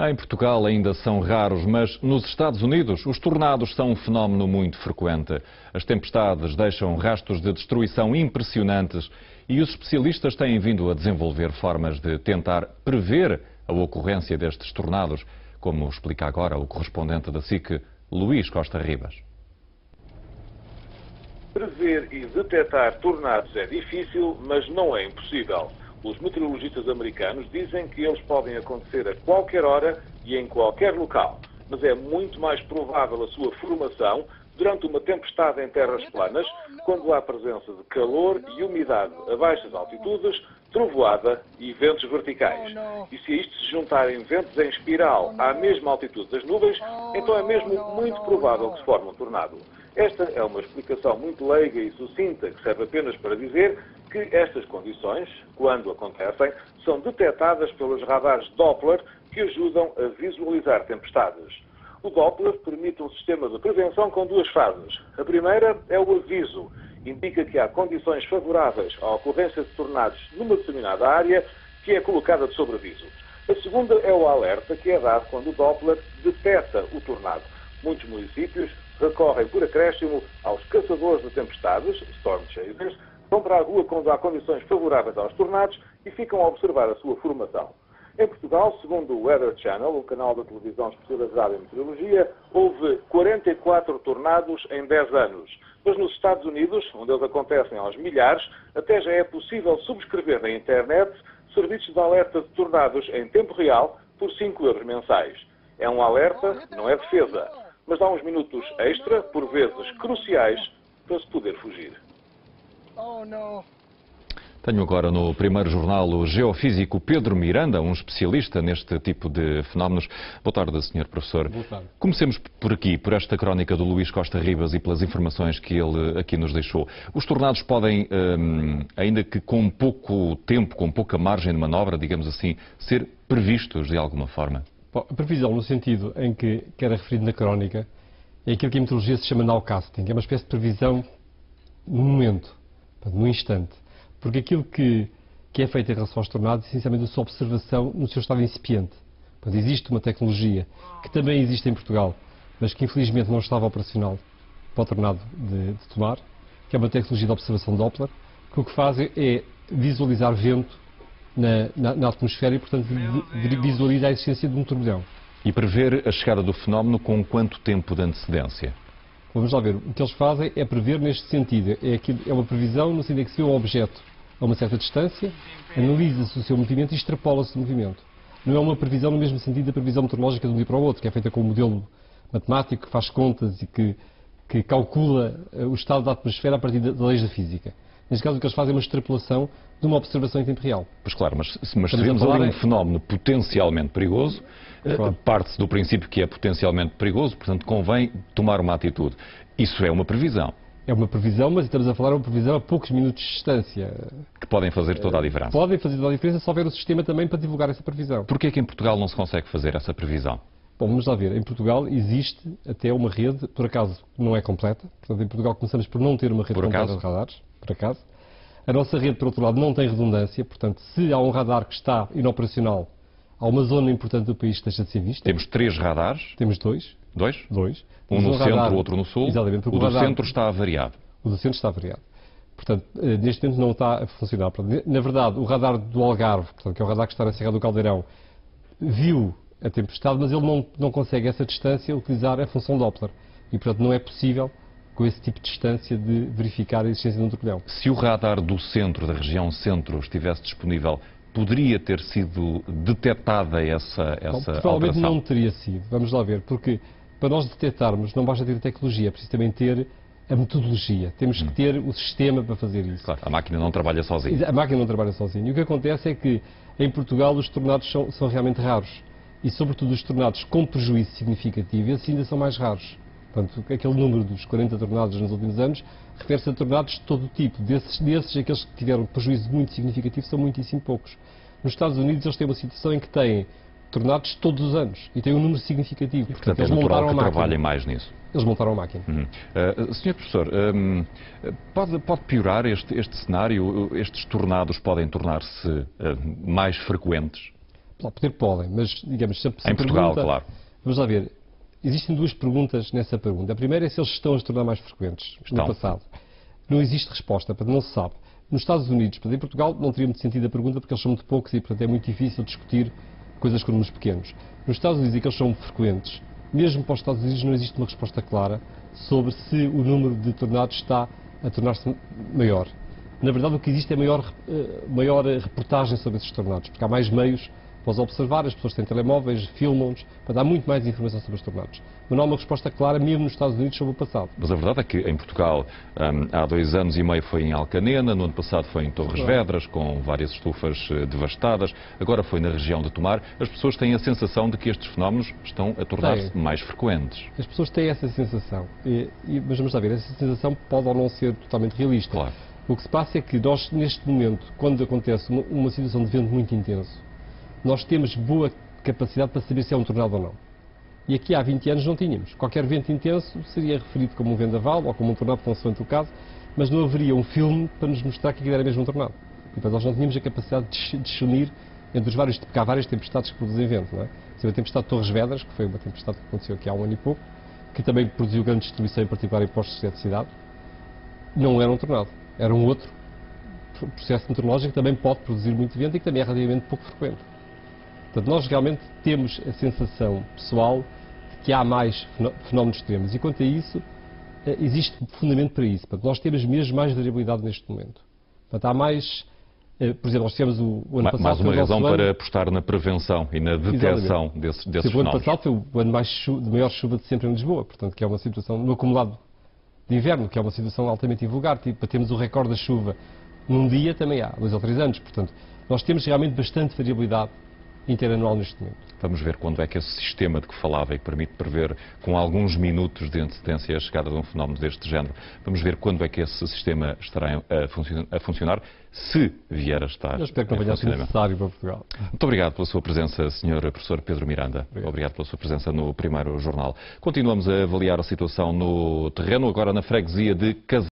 Em Portugal ainda são raros, mas nos Estados Unidos os tornados são um fenómeno muito frequente. As tempestades deixam rastros de destruição impressionantes e os especialistas têm vindo a desenvolver formas de tentar prever a ocorrência destes tornados, como explica agora o correspondente da SIC, Luís Costa Ribas. Prever e detectar tornados é difícil, mas não é impossível. Os meteorologistas americanos dizem que eles podem acontecer a qualquer hora e em qualquer local, mas é muito mais provável a sua formação durante uma tempestade em terras planas, quando há presença de calor e umidade a baixas altitudes, trovoada e ventos verticais. E se a isto se juntarem ventos em espiral à mesma altitude das nuvens, então é mesmo muito provável que se forme um tornado. Esta é uma explicação muito leiga e sucinta que serve apenas para dizer que estas condições, quando acontecem, são detectadas pelos radares Doppler que ajudam a visualizar tempestades. O Doppler permite um sistema de prevenção com duas fases. A primeira é o aviso. Indica que há condições favoráveis à ocorrência de tornados numa determinada área que é colocada de sobreaviso. A segunda é o alerta que é dado quando o Doppler detecta o tornado. Muitos municípios recorrem por acréscimo aos caçadores de tempestades, Storm Chasers, vão para a rua quando há condições favoráveis aos tornados e ficam a observar a sua formação. Em Portugal, segundo o Weather Channel, um canal da televisão especializado em meteorologia, houve 44 tornados em 10 anos. Mas nos Estados Unidos, onde eles acontecem aos milhares, até já é possível subscrever na internet serviços de alerta de tornados em tempo real por 5 euros mensais. É um alerta, não é defesa, mas dá uns minutos extra, por vezes cruciais, para se poder fugir. Tenho agora no primeiro jornal o geofísico Pedro Miranda, um especialista neste tipo de fenómenos. Boa tarde, Sr. Professor. Boa tarde. Comecemos por aqui, por esta crónica do Luís Costa Ribas e pelas informações que ele aqui nos deixou. Os tornados podem, ainda que com pouco tempo, com pouca margem de manobra, digamos assim, ser previstos de alguma forma? Bom, a previsão, no sentido em que era referido na crónica, é aquilo que em meteorologia se chama nowcasting, é uma espécie de previsão no momento, no instante. Porque aquilo que é feito em relação aos tornados, essencialmente a sua observação no seu estado incipiente. Pois existe uma tecnologia que também existe em Portugal, mas que infelizmente não estava operacional para o tornado de tomar, que é uma tecnologia de observação Doppler, que o que faz é visualizar vento na atmosfera e, portanto, visualiza a existência de um turbilhão. E prever a chegada do fenómeno com quanto tempo de antecedência? Vamos lá ver. O que eles fazem é prever neste sentido. É uma previsão no sentido em que se vê um objeto a uma certa distância, analisa-se o seu movimento e extrapola-se o movimento. Não é uma previsão no mesmo sentido da previsão meteorológica de um dia para o outro, que é feita com um modelo matemático que faz contas e que calcula o estado da atmosfera a partir das leis da física. Neste caso, o que eles fazem é uma extrapolação de uma observação em tempo real. Pois claro, mas se vemos ali um fenómeno potencialmente perigoso, claro, parte-se do princípio que é potencialmente perigoso, portanto convém tomar uma atitude. Isso é uma previsão. É uma previsão, mas estamos a falar de uma previsão a poucos minutos de distância. Que podem fazer toda a diferença. Podem fazer toda a diferença se houver o sistema também para divulgar essa previsão. Porquê é que em Portugal não se consegue fazer essa previsão? Bom, vamos lá ver. Em Portugal existe até uma rede, por acaso não é completa. Portanto, em Portugal começamos por não ter uma rede completa de radares, por acaso. A nossa rede, por outro lado, não tem redundância. Portanto, se há um radar que está inoperacional, há uma zona importante do país que deixa de ser vista. Temos 3 radares? Temos 2. 2? 2. Um no centro, outro no sul. Exatamente. O do centro está avariado. O do centro está avariado. Portanto, neste momento não está a funcionar. Na verdade, o radar do Algarve, portanto, que é o radar que está na Serra do Caldeirão, viu a tempestade, mas ele não consegue a essa distância utilizar a função Doppler. E, portanto, não é possível, com esse tipo de distância, de verificar a existência de um turbilhão. Se o radar do centro, da região centro, estivesse disponível, poderia ter sido detectada essa provavelmente alteração? Não teria sido. Vamos lá ver. Porque para nós detectarmos não basta ter a tecnologia, é preciso também ter a metodologia. Temos que ter o sistema para fazer isso. Claro, a máquina não trabalha sozinha. A máquina não trabalha sozinha. E o que acontece é que em Portugal os tornados são realmente raros. E sobretudo os tornados com prejuízo significativo, esses ainda são mais raros. Portanto, aquele número dos 40 tornados nos últimos anos refere-se a tornados de todo o tipo. Desses, aqueles que tiveram prejuízo muito significativo são muitíssimo poucos. Nos Estados Unidos eles têm uma situação em que têm tornados todos os anos e têm um número significativo. Portanto, eles montaram a máquina. Trabalhem mais nisso. Eles montaram a máquina. Sr. Professor, pode piorar este cenário? Estes tornados podem tornar-se mais frequentes? poder podem, mas, digamos, se Em Portugal, claro. Vamos lá ver. Existem duas perguntas nessa pergunta. A primeira é se eles estão a se tornar mais frequentes no passado. Não existe resposta, portanto, não se sabe. Nos Estados Unidos, portanto, em Portugal, não teria muito sentido a pergunta porque eles são muito poucos e, portanto, é muito difícil discutir coisas com números pequenos. Nos Estados Unidos, em que eles são frequentes, mesmo para os Estados Unidos não existe uma resposta clara sobre se o número de tornados está a tornar-se maior. Na verdade, o que existe é maior reportagem sobre esses tornados, porque há mais meios para os observar, as pessoas têm telemóveis, filmam-nos, há muito mais informação sobre os tornados. Mas não há uma resposta clara, mesmo nos Estados Unidos, sobre o passado. Mas a verdade é que em Portugal, há 2 anos e meio foi em Alcanena, no ano passado foi em Torres Vedras, com várias estufas devastadas, agora foi na região de Tomar. As pessoas têm a sensação de que estes fenómenos estão a tornar-se mais frequentes. As pessoas têm essa sensação, mas vamos lá ver, essa sensação pode ou não ser totalmente realista. Claro. O que se passa é que nós, neste momento, quando acontece uma situação de vento muito intenso, nós temos boa capacidade para saber se é um tornado ou não. E aqui há 20 anos não tínhamos. Qualquer vento intenso seria referido como um vendaval ou como um tornado, consoante o caso, mas não haveria um filme para nos mostrar que aquilo era mesmo um tornado. E, portanto, nós não tínhamos a capacidade de discernir entre os vários, porque há várias tempestades que produzem vento, não é? A tempestade de Torres Vedras, que foi uma tempestade que aconteceu aqui há 1 ano e pouco, que também produziu grande destruição, em particular em postos de eletricidade, não era um tornado. Era um outro processo meteorológico que também pode produzir muito vento e que também é relativamente pouco frequente. Portanto, nós realmente temos a sensação pessoal de que há mais fenómenos extremos e, quanto a isso, existe fundamento para isso. Portanto, nós temos mesmo mais variabilidade neste momento. Portanto, há mais... Por exemplo, nós tivemos o ano passado... Mais uma razão para apostar na prevenção e na detecção desses fenómenos. O ano passado foi o ano de maior chuva de sempre em Lisboa, portanto, que é uma situação no acumulado de inverno, que é uma situação altamente invulgar. Tipo, temos o recorde da chuva num dia, também há 2 ou 3 anos. Portanto, nós temos realmente bastante variabilidade interanual neste momento. Vamos ver quando é que esse sistema de que falava e que permite prever com alguns minutos de antecedência a chegada de um fenómeno deste género, vamos ver quando é que esse sistema estará a funcionar, se vier a estar. Eu espero que não venha a ser necessário para Portugal. Muito obrigado pela sua presença, Sr. Professor Pedro Miranda. Obrigado pela sua presença no Primeiro Jornal. Continuamos a avaliar a situação no terreno, agora na freguesia de Casal.